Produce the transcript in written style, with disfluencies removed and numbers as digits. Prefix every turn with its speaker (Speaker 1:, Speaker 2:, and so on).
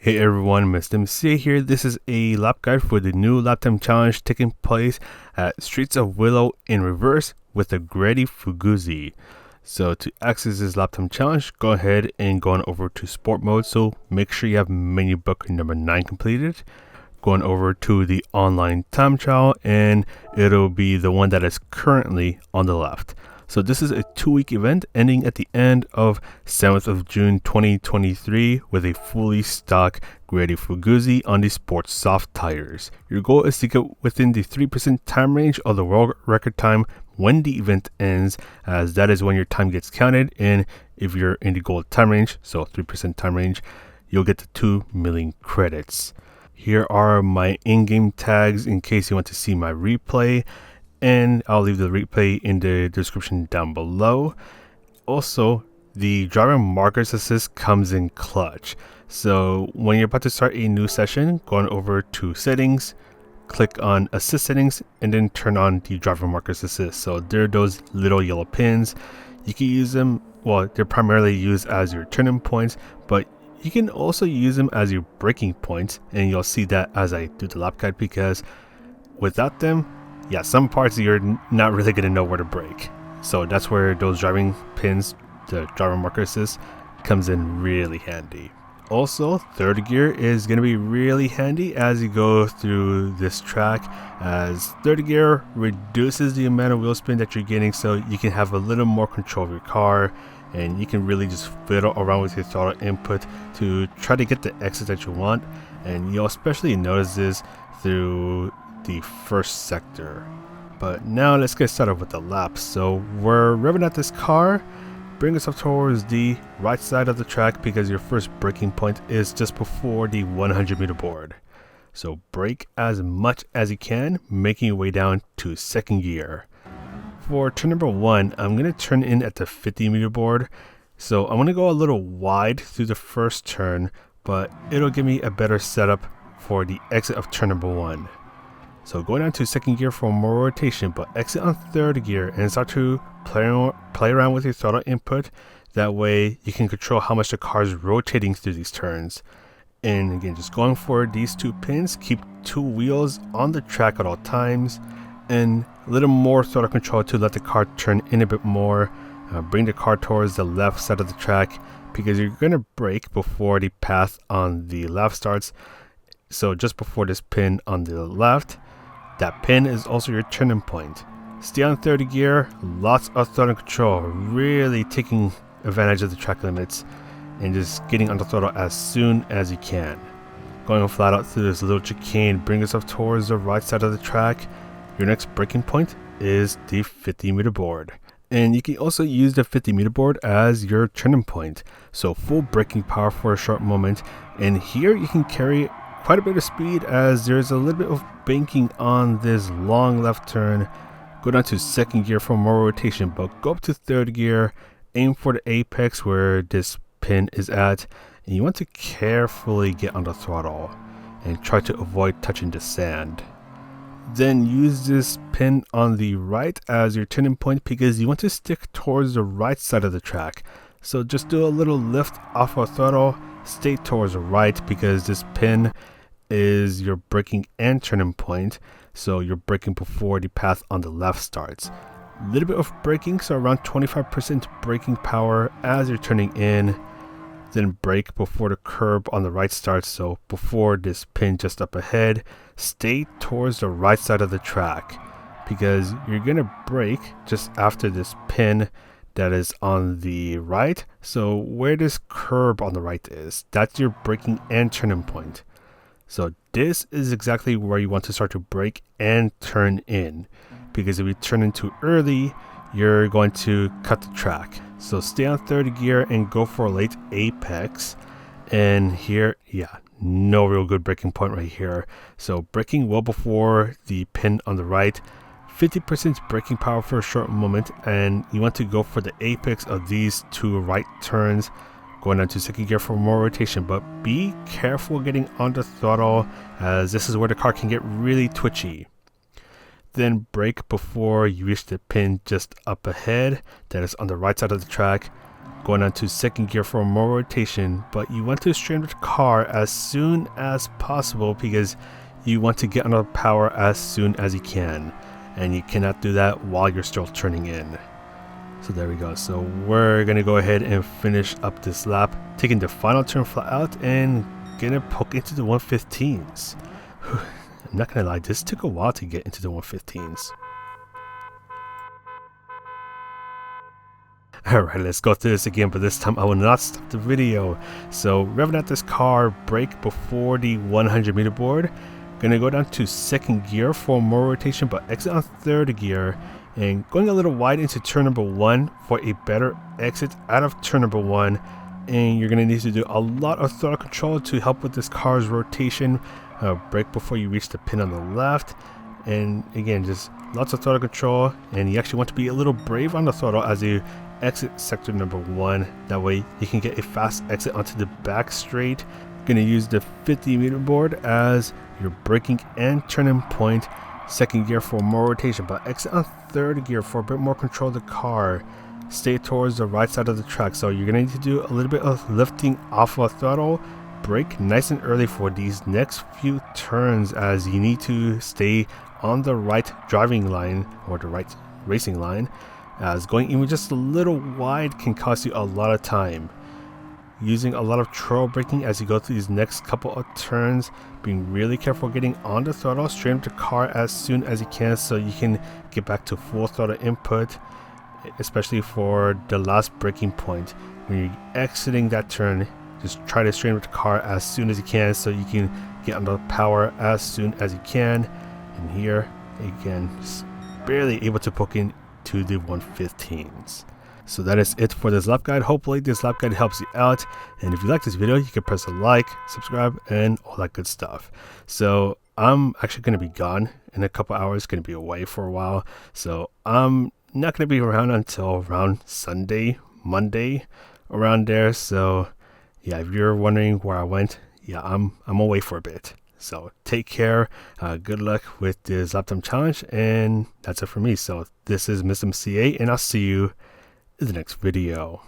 Speaker 1: Hey everyone, Mr. MC here. This is a lap guide for the new lap time challenge taking place at Streets of Willow in reverse with the GReddy Fugu. So to access this lap time challenge, go ahead and go on over to sport mode. So make sure you have menu book number 9 completed. Going over to the online time trial, and it'll be the one that is currently on the left. So this is a 2-week event ending at the end of 7th of June 2023 with a fully stock GReddy Fugu on the sports soft tires. Your goal is to get within the 3% time range of the world record time when the event ends, as that is when your time gets counted, and if you're in the gold time range, so 3% time range, you'll get the 2 million credits. Here are my in-game tags in case you want to see my replay, and I'll leave the replay in the description down below. Also, the driver markers assist comes in clutch. So when you're about to start a new session, go on over to settings, click on assist settings, and then turn on the driver markers assist. So there are those little yellow pins. You can use them, well, they're primarily used as your turning points, but you can also use them as your braking points, and you'll see that as I do the lap guide, because without them, yeah, some parts you're not really going to know where to brake. So that's where those driving pins, the driver marker assist, comes in really handy. Also, third gear is going to be really handy as you go through this track, as third gear reduces the amount of wheel spin that you're getting, so you can have a little more control of your car, and you can really just fiddle around with your throttle input to try to get the exit that you want. And you'll especially notice this through the first sector. But now let's get started with the laps. So we're revving at this car, bring us up towards the right side of the track, because your first braking point is just before the 100-meter board. So brake as much as you can, making your way down to second gear. For turn number 1, I'm going to turn in at the 50-meter board. So I'm going to go a little wide through the first turn, but it'll give me a better setup for the exit of turn number 1. So go down to second gear for more rotation, but exit on third gear and start to play around with your throttle input. That way you can control how much the car is rotating through these turns. And again, just going for these 2 pins, keep 2 wheels on the track at all times, and a little more throttle control to let the car turn in a bit more. Bring the car towards the left side of the track, because you're going to brake before the path on the left starts. So just before this pin on the left, that pin is also your turning point. Stay on third gear, lots of throttle control, really taking advantage of the track limits and just getting on the throttle as soon as you can. Going flat out through this little chicane, bring yourself towards the right side of the track. Your next braking point is the 50-meter board. And you can also use the 50-meter board as your turning point. So full braking power for a short moment. And here you can carry quite a bit of speed, as there's a little bit of banking on this long left turn. Go down to second gear for more rotation, but go up to third gear, aim for the apex where this pin is at, and you want to carefully get on the throttle and try to avoid touching the sand. Then use this pin on the right as your turning point, because you want to stick towards the right side of the track. So just do a little lift off of throttle, stay towards the right, because this pin is your braking and turning point. So you're braking before the path on the left starts. A little bit of braking, so around 25% braking power as you're turning in. Then brake before the curb on the right starts, so before this pin just up ahead. Stay towards the right side of the track, because you're going to brake just after this pin that is on the right. So where this curb on the right is, that's your braking and turning point. So this is exactly where you want to start to brake and turn in, because if you turn in too early, you're going to cut the track. So stay on third gear and go for a late apex. And here, yeah, no real good braking point right here. So braking well before the pin on the right, 50% braking power for a short moment, and you want to go for the apex of these 2 right turns. Going down to second gear for more rotation, but be careful getting on the throttle, as this is where the car can get really twitchy. Then brake before you reach the pin just up ahead that is on the right side of the track. going on to second gear for more rotation, but you want to straighten the car as soon as possible because you want to get under power as soon as you can, and you cannot do that while you're still turning in. So there we go. So we're gonna go ahead and finish up this lap, taking the final turn flat out and gonna poke into the 115s. I'm not gonna lie, this took a while to get into the 115s. Alright, let's go through this again, but this time I will not stop the video. So revving out this car, brake before the 100 meter board. Gonna go down to second gear for more rotation, but exit on third gear. And going a little wide into turn number 1 for a better exit out of turn number 1. And you're gonna need to do a lot of throttle control to help with this car's rotation. Brake before you reach the pin on the left. And again, just lots of throttle control, and you actually want to be a little brave on the throttle as you exit sector number 1. That way you can get a fast exit onto the back straight. Going to use the 50 meter board as your braking and turning point. Second gear for more rotation, but exit on third gear for a bit more control of the car. Stay towards the right side of the track, so you're going to need to do a little bit of lifting off of throttle. Brake nice and early for these next few turns as you need to stay on the right driving line or the right racing line, as going even just a little wide can cost you a lot of time. Using a lot of trail braking as you go through these next couple of turns, being really careful getting on the throttle, straighten the car as soon as you can so you can get back to full throttle input, especially for the last braking point. When you're exiting that turn, just try to straighten the car as soon as you can so you can get under power as soon as you can. And here again, just barely able to poke in to the 115s. So that is it for this lap guide. Hopefully this lap guide helps you out, and if you like this video you can press a like, subscribe, and all that good stuff. So I'm actually going to be gone in a couple hours, going to be away for a while, so I'm not going to be around until around Sunday, Monday, around there. So yeah, if you're wondering where I went, yeah, I'm away for a bit. So take care, good luck with this lap time challenge, and that's it for me. So this is Mr. MCA, and I'll see you in the next video.